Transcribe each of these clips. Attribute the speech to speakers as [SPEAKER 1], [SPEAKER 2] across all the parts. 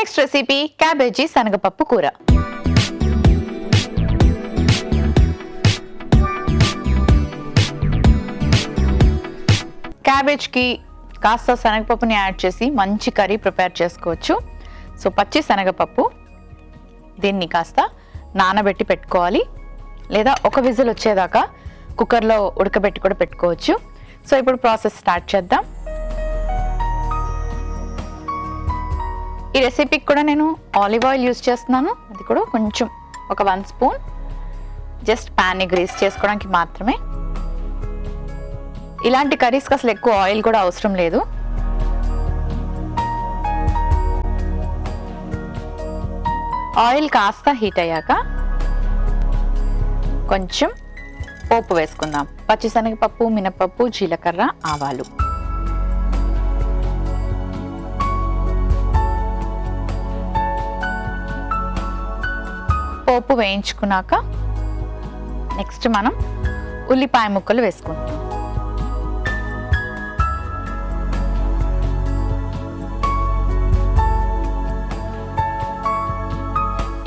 [SPEAKER 1] Next recipe cabbage శనగపప్పు కూర. క్యాబేజ్కి కాస్త శనగపప్పుని యాడ్ చేసి మంచి కర్రీ ప్రిపేర్ చేసుకోవచ్చు. సో పచ్చి శనగపప్పు దీన్ని కాస్త నానబెట్టి పెట్టుకోవాలి, లేదా ఒక విజిల్ వచ్చేదాకా కుక్కర్లో ఉడకబెట్టి కూడా పెట్టుకోవచ్చు. సో ఇప్పుడు ప్రాసెస్ స్టార్ట్ చేద్దాం. ఈ రెసిపీకి కూడా నేను ఆలివ్ ఆయిల్ యూజ్ చేస్తున్నాను. అది కూడా కొంచెం ఒక 1 స్పూన్, జస్ట్ ప్యాన్ని గ్రీస్ చేసుకోవడానికి మాత్రమే. ఇలాంటి కర్రీస్కి అసలు ఎక్కువ ఆయిల్ కూడా అవసరం లేదు. ఆయిల్ కాస్త హీట్ అయ్యాక కొంచెం పోపు వేసుకుందాం. పచ్చిశనగపప్పు, మినపప్పు, జీలకర్ర, ఆవాలు. పోపు వేయించుకున్నాక నెక్స్ట్ మనం ఉల్లిపాయ ముక్కలు వేసుకుంటాం.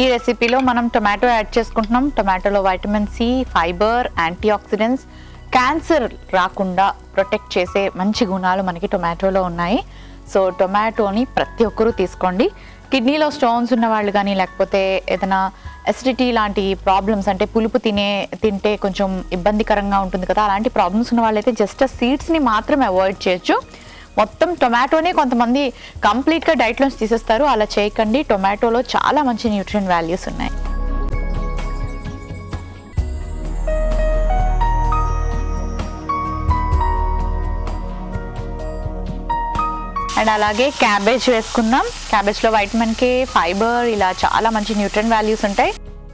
[SPEAKER 1] ఈ రెసిపీలో మనం టొమాటో యాడ్ చేసుకుంటున్నాం. టొమాటోలో vitamin C, fibre, antioxidants, cancer రాకుండా ప్రొటెక్ట్ చేసే మంచి గుణాలు మనకి టొమాటోలో ఉన్నాయి. సో టొమాటోని ప్రతి ఒక్కరూ తీసుకోండి. కిడ్నీలో స్టోన్స్ ఉన్న వాళ్ళు కానీ, లేకపోతే ఏదైనా ఎసిడిటీ లాంటి ప్రాబ్లమ్స్, అంటే పులుపు తింటే కొంచెం ఇబ్బందికరంగా ఉంటుంది కదా, అలాంటి ప్రాబ్లమ్స్ ఉన్న వాళ్ళైతే జస్ట్ సీడ్స్ని మాత్రమే అవాయిడ్ చేయొచ్చు. మొత్తం టొమాటోనే కొంతమంది కంప్లీట్గా డైట్లోంచి తీసేస్తారు. అలా చేయకండి. టొమాటోలో చాలా మంచి న్యూట్రియం వాల్యూస్ ఉన్నాయి. అండ్ అలాగే క్యాబేజ్ వేసుకుందాం. క్యాబేజ్లో వైటమిన్ కే, ఫైబర్, ఇలా చాలా మంచి న్యూట్రియం వాల్యూస్ ఉంటాయి.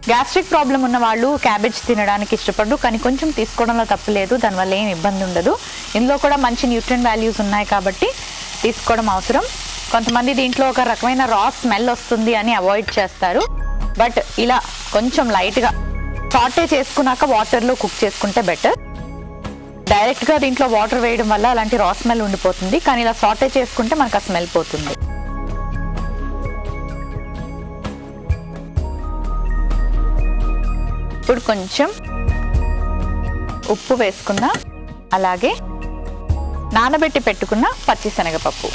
[SPEAKER 1] గ్యాస్ట్రిక్ ప్రాబ్లం ఉన్న వాళ్ళు క్యాబేజ్ తినడానికి ఇష్టపడరు, కానీ కొంచెం తీసుకోవడంలో తప్పు లేదు, దానివల్ల ఏం ఇబ్బంది ఉండదు. ఇందులో కూడా మంచి న్యూట్రియం వాల్యూస్ ఉన్నాయి కాబట్టి తీసుకోవడం అవసరం. కొంతమంది దీంట్లో ఒక రకమైన రా స్మెల్ వస్తుంది అని అవాయిడ్ చేస్తారు. బట్ ఇలా కొంచెం లైట్గా సాటే చేసుకున్నాక వాటర్లో కుక్ చేసుకుంటే బెటర్. డైరెక్ట్గా దీంట్లో వాటర్ వేయడం వల్ల అలాంటి రా స్మెల్ ఉండిపోతుంది, కానీ ఇలా సాటే చేసుకుంటే మనకు ఆ స్మెల్ పోతుంది. ఇప్పుడు కొంచెం ఉప్పు వేసుకుందాం. అలాగే నానబెట్టి పెట్టుకున్న పచ్చిశనగపప్పు,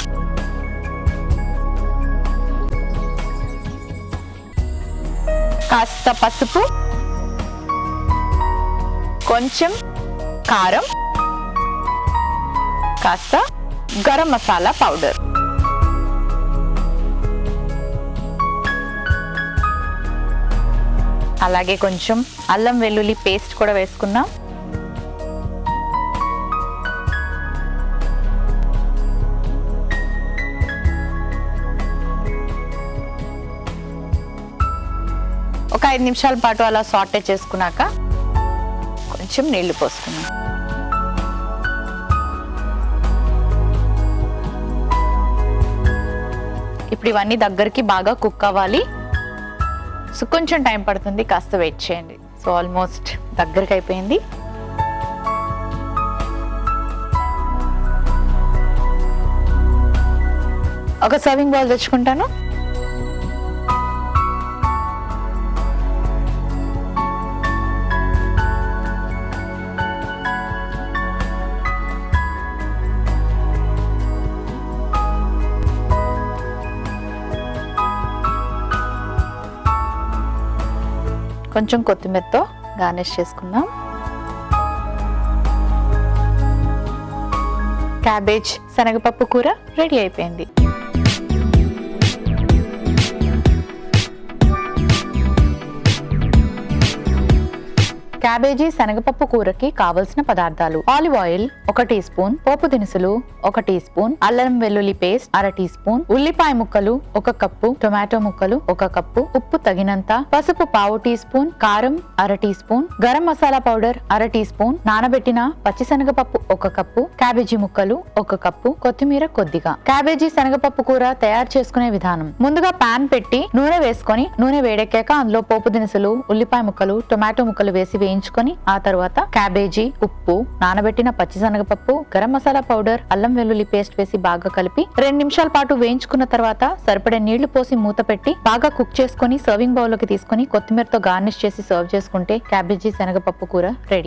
[SPEAKER 1] కాస్త పసుపు, కొంచెం కారం, కాస్త గరం మసాలా పౌడర్, అలాగే కొంచెం అల్లం వెల్లుల్లి పేస్ట్ కూడా వేసుకుందాం. ఒక 5 నిమిషాల పాటు అలా సాటే చేసుకున్నాక కొంచెం నీళ్లు పోసుకుందాం. ఇప్పుడు ఇవన్నీ దగ్గరికి బాగా కుక్ అవ్వాలి. సో కొంచెం టైం పడుతుంది, కాస్త వెయిట్ చేయండి. సో ఆల్మోస్ట్ దగ్గరికి అయిపోయింది. ఒక సర్వింగ్ బౌల్ తెచ్చుకుంటాను. కొంచెం కొత్తిమీరతో గార్నిష్ చేసుకుందాం. క్యాబేజ్ శనగపప్పు కూర రెడీ అయిపోయింది. క్యాబేజీ శనగపప్పు కూరకి కావలసిన పదార్థాలు: ఆలివ్ ఆయిల్ 1 టీ స్పూన్, పోపు దినుసులు 1 టీ స్పూన్, అల్లం వెల్లుల్లి పేస్ట్ 1/2 టీ స్పూన్, ఉల్లిపాయ ముక్కలు 1 కప్పు, టొమాటో ముక్కలు 1 కప్పు, ఉప్పు తగినంత, పసుపు 1/2 టీ స్పూన్, కారం 1/2 teaspoon, garam masala powder 1/2 teaspoon, నానబెట్టిన పచ్చిశనగపప్పు 1 కప్పు, క్యాబేజీ ముక్కలు 1 కప్పు, కొత్తిమీర కొద్దిగా. క్యాబేజీ శనగపప్పు కూర తయారు చేసుకునే విధానం: ముందుగా పాన్ పెట్టి నూనె వేసుకొని, నూనె వేడెక్కాక అందులో పోపు దినుసులు, ఉల్లిపాయ ముక్కలు, టొమాటో ముక్కలు వేసి వేయించుకొని వేయించుకొని ఆ తర్వాత క్యాబేజీ, ఉప్పు, నానబెట్టిన పచ్చిశనగపప్పు, గరం మసాలా పౌడర్, అల్లం వెల్లుల్లి పేస్ట్ వేసి బాగా కలిపి 2 నిమిషాల పాటు వేయించుకున్న తర్వాత సరిపడే నీళ్లు పోసి మూత పెట్టి బాగా కుక్ చేసుకుని సర్వింగ్ బౌల్ లోకి తీసుకుని కొత్తిమీరతో గార్నిష్ చేసి సర్వ్ చేసుకుంటే క్యాబేజీ శనగపప్పు కూర రెడీ.